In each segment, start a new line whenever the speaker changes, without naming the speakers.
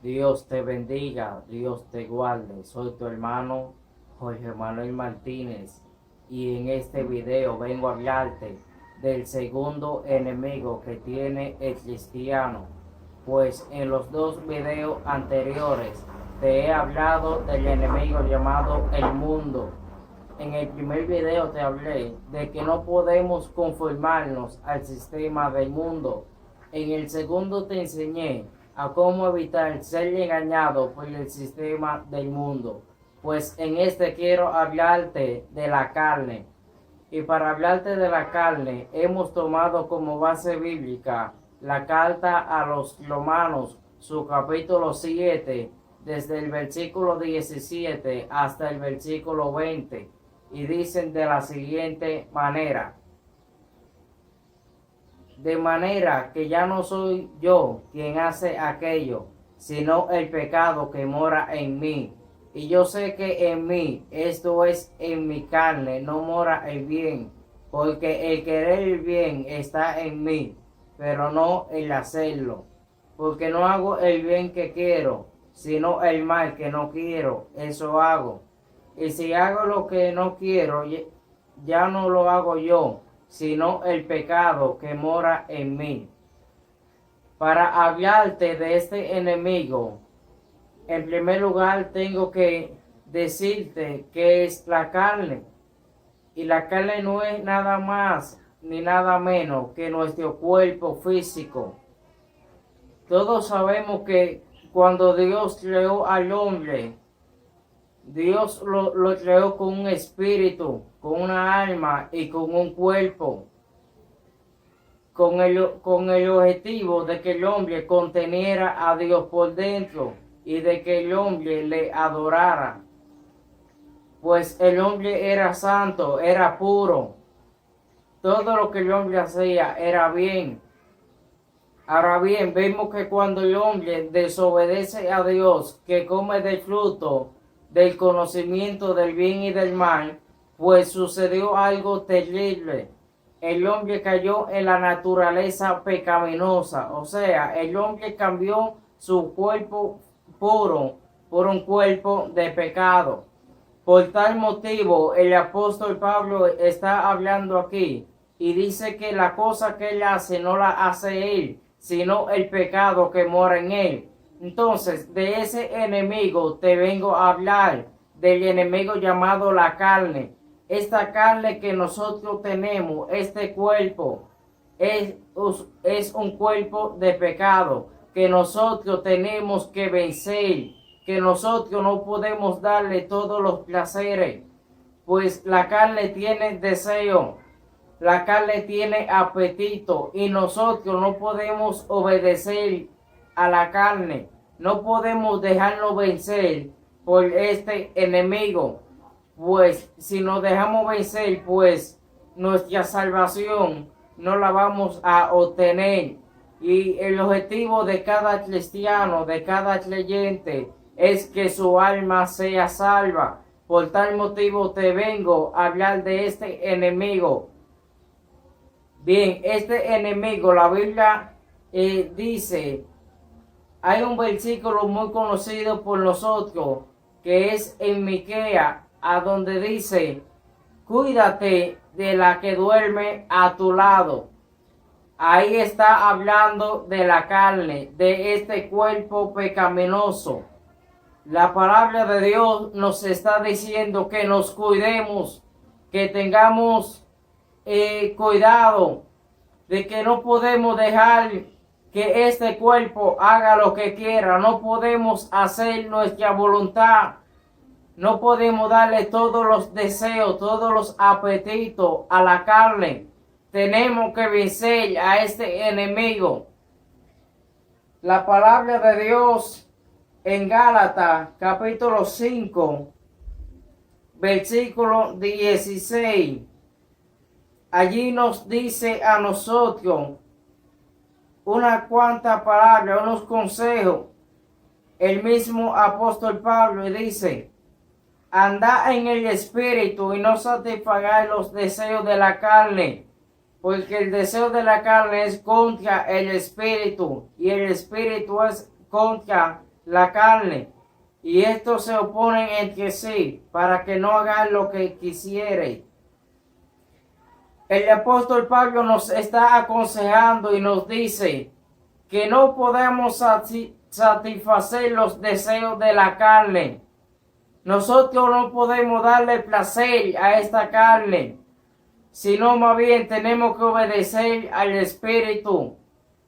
Dios te bendiga, Dios te guarde. Soy tu hermano Jorge Manuel Martínez y en este video vengo a hablarte del segundo enemigo que tiene el cristiano. Pues en los dos videos anteriores te he hablado del enemigo llamado el mundo. En el primer video te hablé de que no podemos conformarnos al sistema del mundo. En el segundo te enseñé a cómo evitar ser engañado por el sistema del mundo. Pues en este quiero hablarte de la carne. Y para hablarte de la carne, hemos tomado como base bíblica la carta a los Romanos, su capítulo 7, desde el versículo 17 hasta el versículo 20. Y dicen de la siguiente manera: de manera que ya no soy yo quien hace aquello, sino el pecado que mora en mí. Y yo sé que en mí, esto es, en mi carne, no mora el bien, porque el querer el bien está en mí, pero no el hacerlo. Porque no hago el bien que quiero, sino el mal que no quiero, eso hago. Y si hago lo que no quiero, ya no lo hago yo, sino el pecado que mora en mí. Para hablarte de este enemigo, en primer lugar tengo que decirte que es la carne. Y la carne no es nada más ni nada menos que nuestro cuerpo físico. Todos sabemos que cuando Dios creó al hombre, Dios lo creó con un espíritu, con una alma y con un cuerpo, con el objetivo de que el hombre conteniera a Dios por dentro y de que el hombre le adorara. Pues el hombre era santo, era puro. Todo lo que el hombre hacía era bien. Ahora bien, vemos que cuando el hombre desobedece a Dios, que come del fruto del conocimiento del bien y del mal, pues sucedió algo terrible. El hombre cayó en la naturaleza pecaminosa, o sea, el hombre cambió su cuerpo puro por un cuerpo de pecado. Por tal motivo, el apóstol Pablo está hablando aquí y dice que la cosa que él hace no la hace él, sino el pecado que mora en él. Entonces, de ese enemigo te vengo a hablar, del enemigo llamado la carne. Esta carne que nosotros tenemos, este cuerpo, es un cuerpo de pecado que nosotros tenemos que vencer, que nosotros no podemos darle todos los placeres, pues la carne tiene deseo, la carne tiene apetito y nosotros no podemos obedecer a la carne, no podemos dejarnos vencer por este enemigo, pues si nos dejamos vencer, pues nuestra salvación no la vamos a obtener. Y el objetivo de cada cristiano, de cada creyente, es que su alma sea salva. Por tal motivo te vengo a hablar de este enemigo. Bien, este enemigo, la Biblia dice, hay un versículo muy conocido por nosotros, que es en Miqueas, a donde dice: cuídate de la que duerme a tu lado. Ahí está hablando de la carne, de este cuerpo pecaminoso. La palabra de Dios nos está diciendo que nos cuidemos, que tengamos cuidado, de que no podemos dejar que este cuerpo haga lo que quiera, no podemos hacer nuestra voluntad, no podemos darle todos los deseos, todos los apetitos a la carne. Tenemos que vencer a este enemigo. La palabra de Dios en Gálatas capítulo 5, versículo 16. Allí nos dice a nosotros una cuanta palabra, unos consejos. El mismo apóstol Pablo dice: andad en el espíritu y no satisfagáis los deseos de la carne, porque el deseo de la carne es contra el espíritu y el espíritu es contra la carne, y estos se oponen entre sí, para que no hagan lo que quisiereis. El apóstol Pablo nos está aconsejando y nos dice que no podemos satisfacer los deseos de la carne. Nosotros no podemos darle placer a esta carne, sino más bien tenemos que obedecer al Espíritu.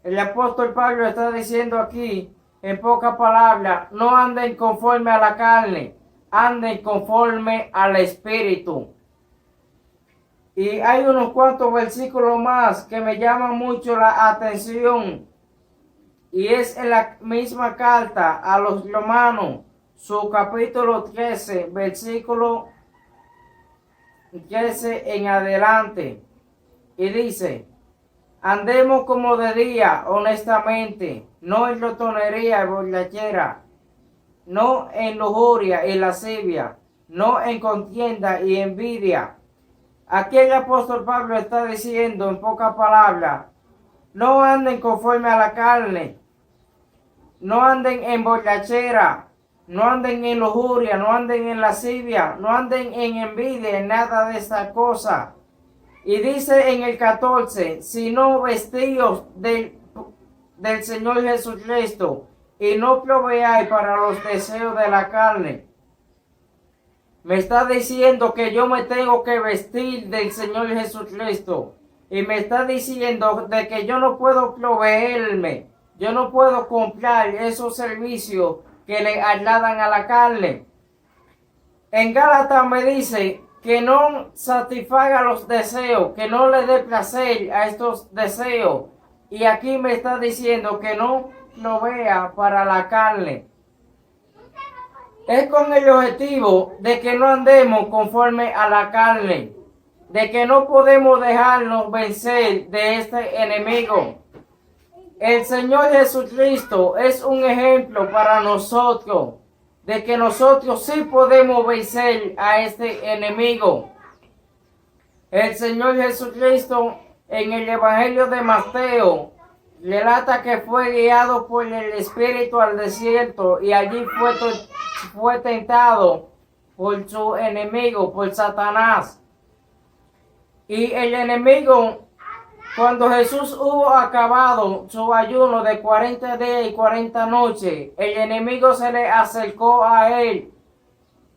El apóstol Pablo está diciendo aquí, en pocas palabras, no anden conforme a la carne, anden conforme al Espíritu. Y hay unos cuantos versículos más que me llaman mucho la atención. Y es en la misma carta a los Romanos, su capítulo 13, versículo 13 en adelante. Y dice: andemos como de día, honestamente, no en glotonería y borrachera, no en lujuria y lascivia, no en contienda y envidia. Aquí el apóstol Pablo está diciendo en pocas palabras, no anden conforme a la carne, no anden en borrachera, no anden en lujuria, no anden en lascivia, no anden en envidia, en nada de estas cosas. Y dice en el 14, sino vestidos del Señor Jesucristo, y no proveáis para los deseos de la carne. Me está diciendo que yo me tengo que vestir del Señor Jesucristo. Y me está diciendo de que yo no puedo proveerme, yo no puedo comprar esos servicios que le agradan a la carne. En Gálatas me dice que no satisfaga los deseos, que no le dé placer a estos deseos. Y aquí me está diciendo que no provea para la carne. Es con el objetivo de que no andemos conforme a la carne, de que no podemos dejarnos vencer de este enemigo. El Señor Jesucristo es un ejemplo para nosotros, de que nosotros sí podemos vencer a este enemigo. El Señor Jesucristo en el Evangelio de Mateo relata que fue guiado por el Espíritu al desierto y allí fue tentado por su enemigo, por Satanás. Y el enemigo, cuando Jesús hubo acabado su ayuno de 40 días y 40 noches, el enemigo se le acercó a él.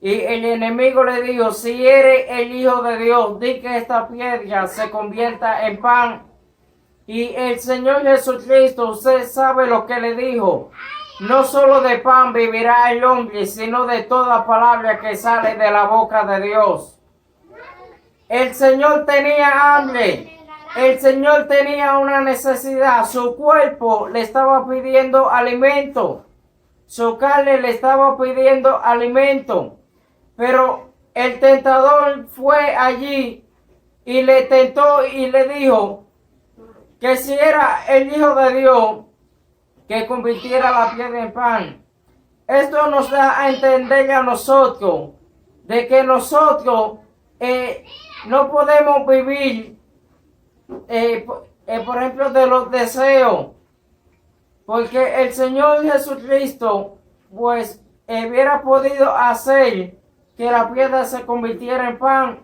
Y el enemigo le dijo, si eres el Hijo de Dios, di que esta piedra se convierta en pan. Y el Señor Jesucristo, usted sabe lo que le dijo. No solo de pan vivirá el hombre, sino de toda palabra que sale de la boca de Dios. El Señor tenía hambre. El Señor tenía una necesidad. Su cuerpo le estaba pidiendo alimento. Su carne le estaba pidiendo alimento. Pero el tentador fue allí y le tentó y le dijo que si era el Hijo de Dios, que convirtiera la piedra en pan. Esto nos da a entender a nosotros de que nosotros no podemos vivir, por ejemplo, de los deseos, porque el Señor Jesucristo, pues, hubiera podido hacer que la piedra se convirtiera en pan,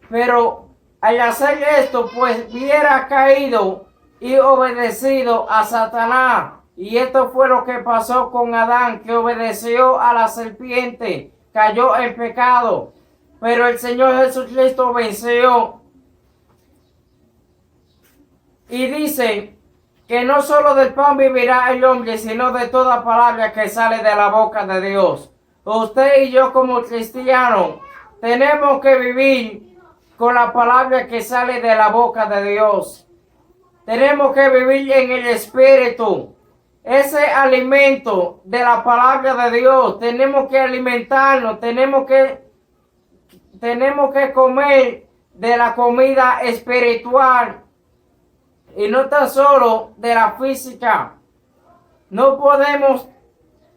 pero al hacer esto, pues, hubiera caído y obedecido a Satanás. Y esto fue lo que pasó con Adán, que obedeció a la serpiente, cayó en pecado. Pero el Señor Jesucristo venció. Y dice que no solo del pan vivirá el hombre, sino de toda palabra que sale de la boca de Dios. Usted y yo como cristianos tenemos que vivir con la palabra que sale de la boca de Dios. Tenemos que vivir en el Espíritu. Ese alimento de la palabra de Dios, tenemos que alimentarnos, tenemos que comer de la comida espiritual y no tan solo de la física. No podemos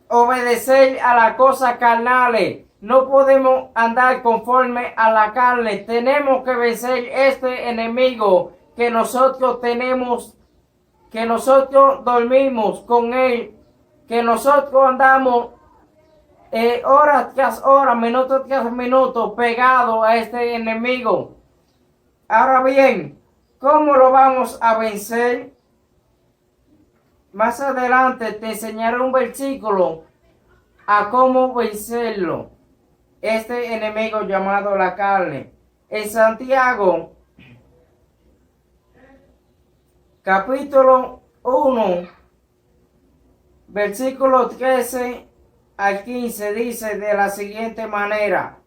obedecer a las cosas carnales, no podemos andar conforme a la carne. Tenemos que vencer este enemigo que nosotros tenemos, que nosotros dormimos con él, que nosotros andamos hora tras hora, minuto tras minuto, pegado a este enemigo. Ahora bien, ¿cómo lo vamos a vencer? Más adelante te enseñaré un versículo a cómo vencerlo, este enemigo llamado la carne. En Santiago, capítulo 1, versículo 13 al 15, dice de la siguiente manera: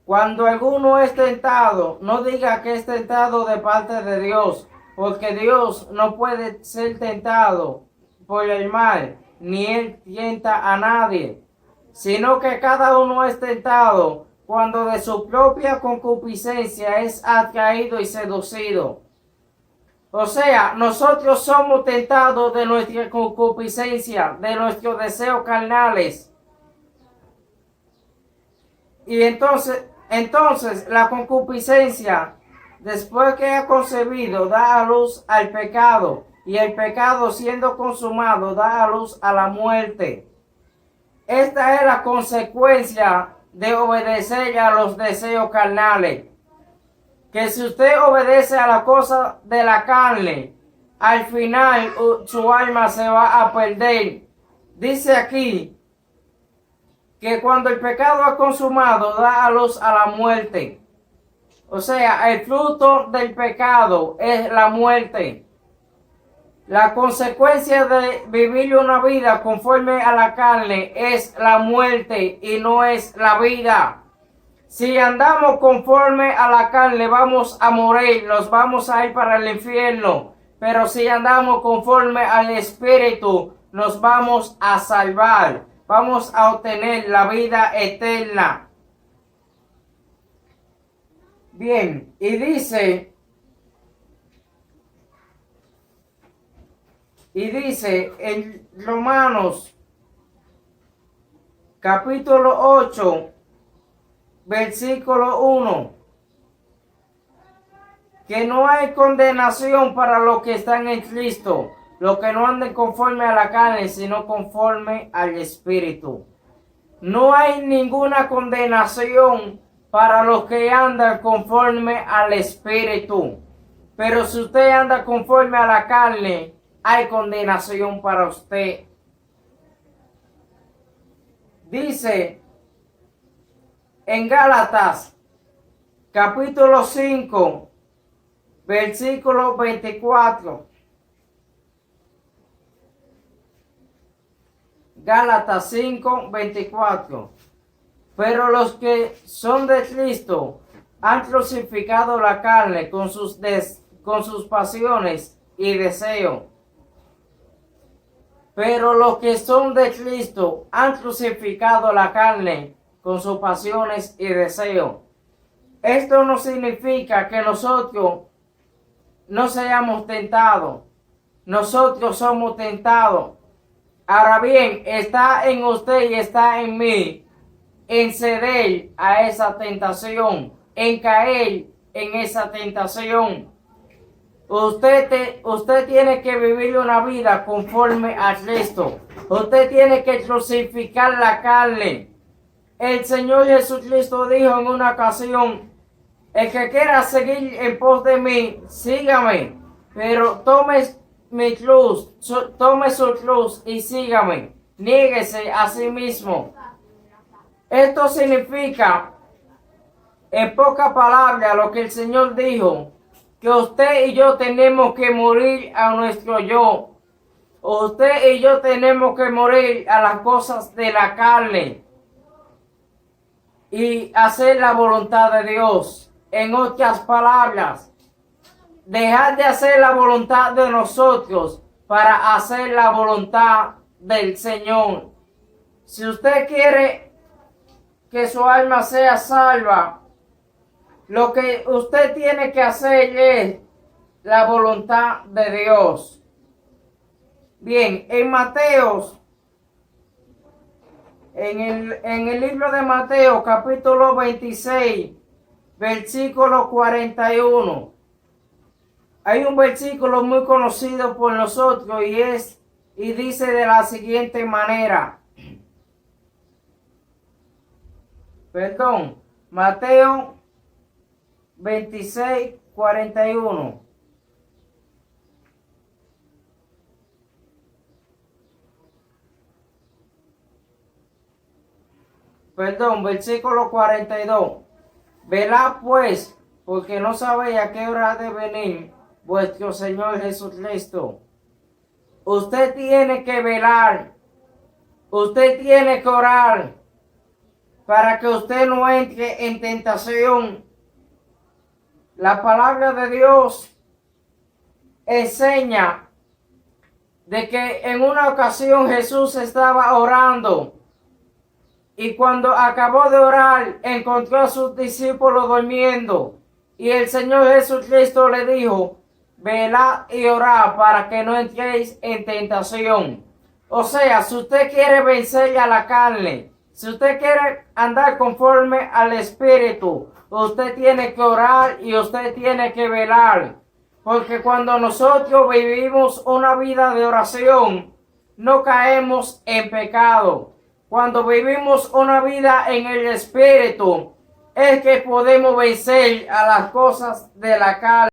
cuando alguno es tentado, no diga que es tentado de parte de Dios, porque Dios no puede ser tentado por el mal, ni él tienta a nadie, sino que cada uno es tentado cuando de su propia concupiscencia es atraído y seducido. O sea, nosotros somos tentados de nuestra concupiscencia, de nuestros deseos carnales. Y entonces la concupiscencia, después que ha concebido, da a luz al pecado. Y el pecado, siendo consumado, da a luz a la muerte. Esta es la consecuencia de obedecer a los deseos carnales. Que si usted obedece a la cosa de la carne, al final su alma se va a perder. Dice aquí que cuando el pecado ha consumado, da a luz a la muerte. O sea, el fruto del pecado es la muerte. La consecuencia de vivir una vida conforme a la carne es la muerte y no es la vida. Si andamos conforme a la carne, vamos a morir, nos vamos a ir para el infierno. Pero si andamos conforme al Espíritu, nos vamos a salvar. Vamos a obtener la vida eterna. Bien, y dice en Romanos, capítulo 8, versículo 1, que no hay condenación para los que están en Cristo, los que no anden conforme a la carne, sino conforme al Espíritu. No hay ninguna condenación para los que andan conforme al Espíritu. Pero si usted anda conforme a la carne, hay condenación para usted. Dice en Gálatas, capítulo 5, versículo 24. Gálatas 5, 24. Pero los que son de Cristo han crucificado la carne con sus pasiones y deseos. Pero los que son de Cristo han crucificado la carne con sus pasiones y deseos. Esto no significa que nosotros no seamos tentados. Nosotros somos tentados. Ahora bien, está en usted y está en mí en ceder a esa tentación, en caer en esa tentación. Usted tiene que vivir una vida conforme a Cristo. Usted tiene que crucificar la carne. El Señor Jesucristo dijo en una ocasión: el que quiera seguir en pos de mí, sígame, pero tome mi cruz, tome su cruz y sígame. Niéguese a sí mismo. Esto significa, en pocas palabras, lo que el Señor dijo: que usted y yo tenemos que morir a nuestro yo. Usted y yo tenemos que morir a las cosas de la carne y hacer la voluntad de Dios. En otras palabras, dejar de hacer la voluntad de nosotros para hacer la voluntad del Señor. Si usted quiere que su alma sea salva, lo que usted tiene que hacer es la voluntad de Dios. Bien, en Mateo, en el libro de Mateo, capítulo 26, versículo 41. Hay un versículo muy conocido por nosotros y y dice de la siguiente manera. Mateo 26:41. Versículo 42. Velad pues, porque no sabéis a qué hora ha de venir vuestro Señor Jesucristo. Usted tiene que velar, usted tiene que orar para que usted no entre en tentación. La palabra de Dios enseña de que en una ocasión Jesús estaba orando y cuando acabó de orar encontró a sus discípulos durmiendo y el Señor Jesucristo le dijo: velad y orad para que no entréis en tentación. O sea, si usted quiere vencer a la carne, si usted quiere andar conforme al Espíritu, usted tiene que orar y usted tiene que velar. Porque cuando nosotros vivimos una vida de oración, no caemos en pecado. Cuando vivimos una vida en el Espíritu, es que podemos vencer a las cosas de la carne.